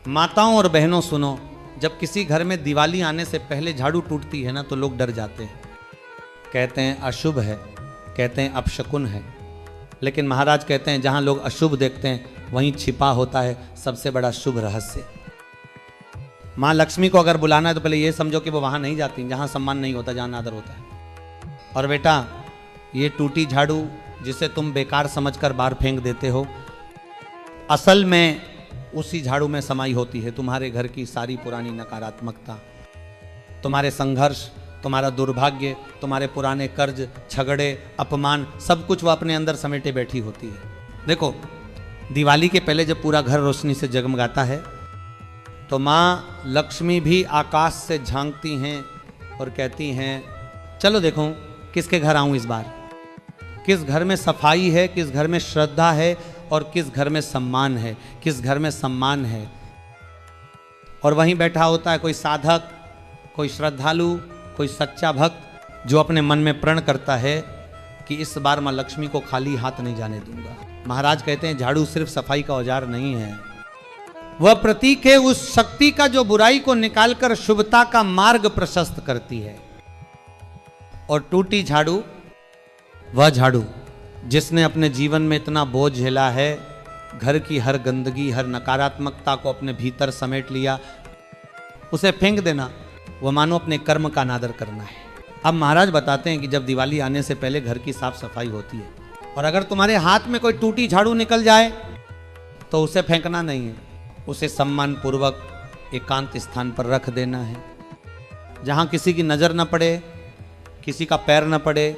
माताओं और बहनों सुनो, जब किसी घर में दिवाली आने से पहले झाड़ू टूटती है ना तो लोग डर जाते हैं, कहते हैं अशुभ है, कहते हैं अपशकुन है। लेकिन महाराज कहते हैं जहां लोग अशुभ देखते हैं वहीं छिपा होता है सबसे बड़ा शुभ रहस्य। माँ लक्ष्मी को अगर बुलाना है तो पहले ये समझो कि वो वहां नहीं जाती जहां सम्मान नहीं होता, जहां आदर होता है। और बेटा ये टूटी झाड़ू जिसे तुम बेकार समझकर बाहर फेंक देते हो, असल में उसी झाड़ू में समाई होती है तुम्हारे घर की सारी पुरानी नकारात्मकता, तुम्हारे संघर्ष, तुम्हारा दुर्भाग्य, तुम्हारे पुराने कर्ज, झगड़े, अपमान, सब कुछ वो अपने अंदर समेटे बैठी होती है। देखो दिवाली के पहले जब पूरा घर रोशनी से जगमगाता है तो माँ लक्ष्मी भी आकाश से झांकती हैं और कहती हैं चलो देखो किसके घर आऊं इस बार, किस घर में सफाई है, किस घर में श्रद्धा है और किस घर में सम्मान है, किस घर में सम्मान है। और वहीं बैठा होता है कोई साधक, कोई श्रद्धालु, कोई सच्चा भक्त जो अपने मन में प्रण करता है कि इस बार मां लक्ष्मी को खाली हाथ नहीं जाने दूंगा। महाराज कहते हैं झाड़ू सिर्फ सफाई का औजार नहीं है, वह प्रतीक है उस शक्ति का जो बुराई को निकालकर शुभता का मार्ग प्रशस्त करती है। और टूटी झाड़ू वह झाड़ू जिसने अपने जीवन में इतना बोझ झेला है, घर की हर गंदगी, हर नकारात्मकता को अपने भीतर समेट लिया, उसे फेंक देना वो मानो अपने कर्म का अनादर करना है। अब महाराज बताते हैं कि जब दिवाली आने से पहले घर की साफ सफाई होती है और अगर तुम्हारे हाथ में कोई टूटी झाड़ू निकल जाए तो उसे फेंकना नहीं है, उसे सम्मान पूर्वक एकांत स्थान पर रख देना है जहां किसी की नजर न पड़े, किसी का पैर न पड़े,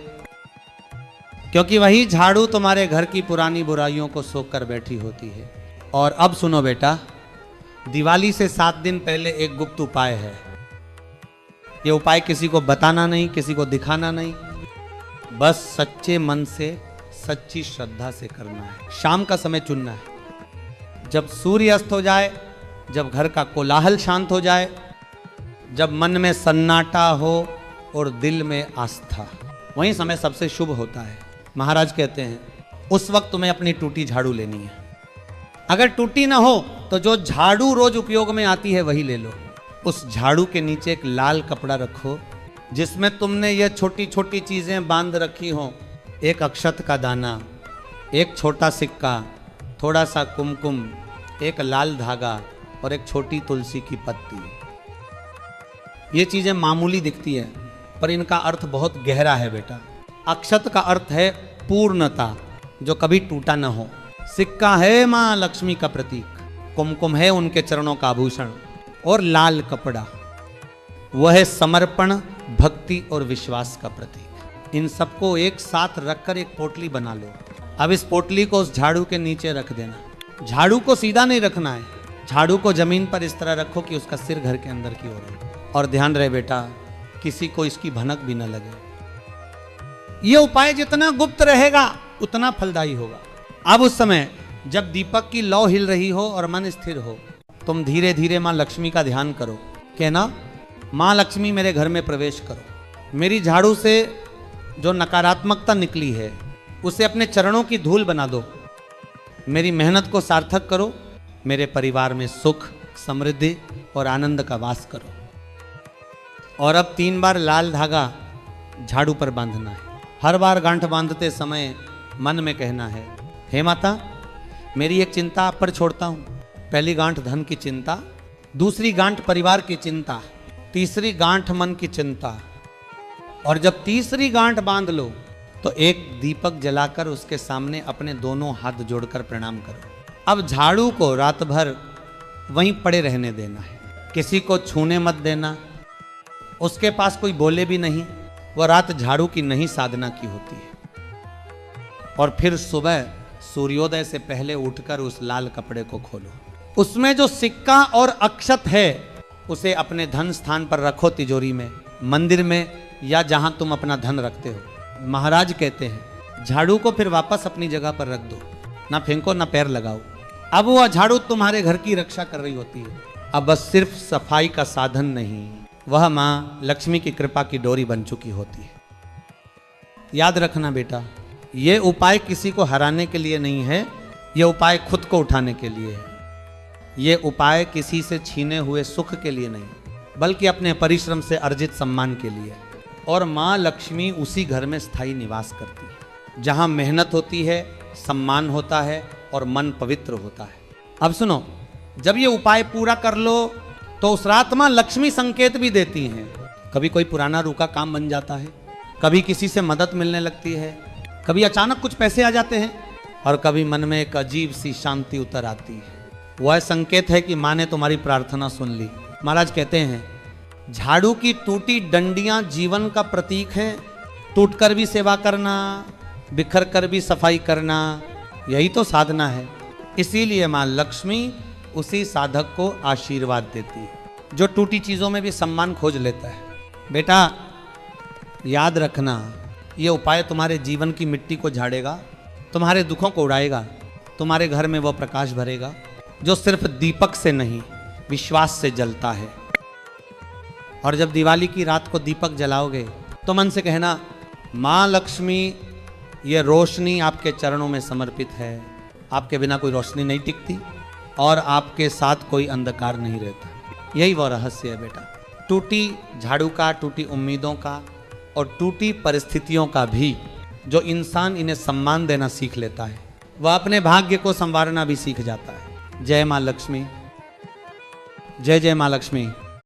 क्योंकि वही झाड़ू तुम्हारे घर की पुरानी बुराइयों को सोख कर बैठी होती है। और अब सुनो बेटा, दिवाली से 7 दिन पहले एक गुप्त उपाय है। ये उपाय किसी को बताना नहीं, किसी को दिखाना नहीं, बस सच्चे मन से, सच्ची श्रद्धा से करना है। शाम का समय चुनना है, जब सूर्य अस्त हो जाए, जब घर का कोलाहल शांत हो जाए, जब मन में सन्नाटा हो और दिल में आस्था, वही समय सबसे शुभ होता है। महाराज कहते हैं उस वक्त तुम्हें अपनी टूटी झाड़ू लेनी है। अगर टूटी ना हो तो जो झाड़ू रोज उपयोग में आती है वही ले लो। उस झाड़ू के नीचे एक लाल कपड़ा रखो जिसमें तुमने ये छोटी छोटी चीजें बांध रखी हो, एक अक्षत का दाना, एक छोटा सिक्का, थोड़ा सा कुमकुम, एक लाल धागा और एक छोटी तुलसी की पत्ती। ये चीजें मामूली दिखती है पर इनका अर्थ बहुत गहरा है बेटा। अक्षत का अर्थ है पूर्णता, जो कभी टूटा न हो। सिक्का है मां लक्ष्मी का प्रतीक, कुमकुम है उनके चरणों का आभूषण और लाल कपड़ा वह है समर्पण, भक्ति और विश्वास का प्रतीक। इन सबको एक साथ रखकर एक पोटली बना लो। अब इस पोटली को उस झाड़ू के नीचे रख देना। झाड़ू को सीधा नहीं रखना है, झाड़ू को जमीन पर इस तरह रखो कि उसका सिर घर के अंदर की ओर है। और ध्यान रहे बेटा, किसी को इसकी भनक भी न लगे। यह उपाय जितना गुप्त रहेगा उतना फलदायी होगा। अब उस समय जब दीपक की लौ हिल रही हो और मन स्थिर हो, तुम धीरे धीरे मां लक्ष्मी का ध्यान करो। कहना मां लक्ष्मी मेरे घर में प्रवेश करो, मेरी झाड़ू से जो नकारात्मकता निकली है उसे अपने चरणों की धूल बना दो, मेरी मेहनत को सार्थक करो, मेरे परिवार में सुख, समृद्धि और आनंद का वास करो। और अब 3 बार लाल धागा झाड़ू पर बांधना है। हर बार गांठ बांधते समय मन में कहना है, हे माता मेरी एक चिंता आप पर छोड़ता हूं। पहली गांठ धन की चिंता, दूसरी गांठ परिवार की चिंता, तीसरी गांठ मन की चिंता। और जब तीसरी गांठ बांध लो तो एक दीपक जलाकर उसके सामने अपने दोनों हाथ जोड़कर प्रणाम करो। अब झाड़ू को रात भर वहीं पड़े रहने देना है, किसी को छूने मत देना, उसके पास कोई बोले भी नहीं। वह रात झाड़ू की नहीं साधना की होती है। और फिर सुबह सूर्योदय से पहले उठकर उस लाल कपड़े को खोलो, उसमें जो सिक्का और अक्षत है उसे अपने धन स्थान पर रखो, तिजोरी में, मंदिर में या जहां तुम अपना धन रखते हो। महाराज कहते हैं झाड़ू को फिर वापस अपनी जगह पर रख दो, ना फेंको ना पैर लगाओ। अब वह झाड़ू तुम्हारे घर की रक्षा कर रही होती है। अब बस सिर्फ सफाई का साधन नहीं, वह मां लक्ष्मी की कृपा की डोरी बन चुकी होती है। याद रखना बेटा, यह उपाय किसी को हराने के लिए नहीं है, यह उपाय खुद को उठाने के लिए है। ये उपाय किसी से छीने हुए सुख के लिए नहीं, बल्कि अपने परिश्रम से अर्जित सम्मान के लिए। और माँ लक्ष्मी उसी घर में स्थायी निवास करती है जहाँ मेहनत होती है, सम्मान होता है और मन पवित्र होता है। अब सुनो, जब ये उपाय पूरा कर लो तो उस रात माँ लक्ष्मी संकेत भी देती हैं। कभी कोई पुराना रुका काम बन जाता है, कभी किसी से मदद मिलने लगती है, कभी अचानक कुछ पैसे आ जाते हैं, और कभी मन में एक अजीब सी शांति उतर आती है। वह संकेत है कि माँ ने तुम्हारी प्रार्थना सुन ली। महाराज कहते हैं, झाड़ू की टूटी डंडियां जीवन का प्रतीक है। टूटकर भी सेवा करना, बिखर कर भी सफाई करना, यही तो साधना है। इसीलिए माँ लक्ष्मी उसी साधक को आशीर्वाद देती है जो टूटी चीज़ों में भी सम्मान खोज लेता है। बेटा याद रखना, ये उपाय तुम्हारे जीवन की मिट्टी को झाड़ेगा, तुम्हारे दुखों को उड़ाएगा, तुम्हारे घर में वो प्रकाश भरेगा जो सिर्फ दीपक से नहीं, विश्वास से जलता है। और जब दिवाली की रात को दीपक जलाओगे तो मन से कहना, माँ लक्ष्मी, ये रोशनी आपके चरणों में समर्पित है। आपके बिना कोई रोशनी नहीं टिकती और आपके साथ कोई अंधकार नहीं रहता। यही वो रहस्य है बेटा। टूटी झाड़ू का, टूटी उम्मीदों का और टूटी परिस्थितियों का भी जो इंसान इन्हें सम्मान देना सीख लेता है, वह अपने भाग्य को संवारना भी सीख जाता है। जय माँ लक्ष्मी, जय जय माँ लक्ष्मी।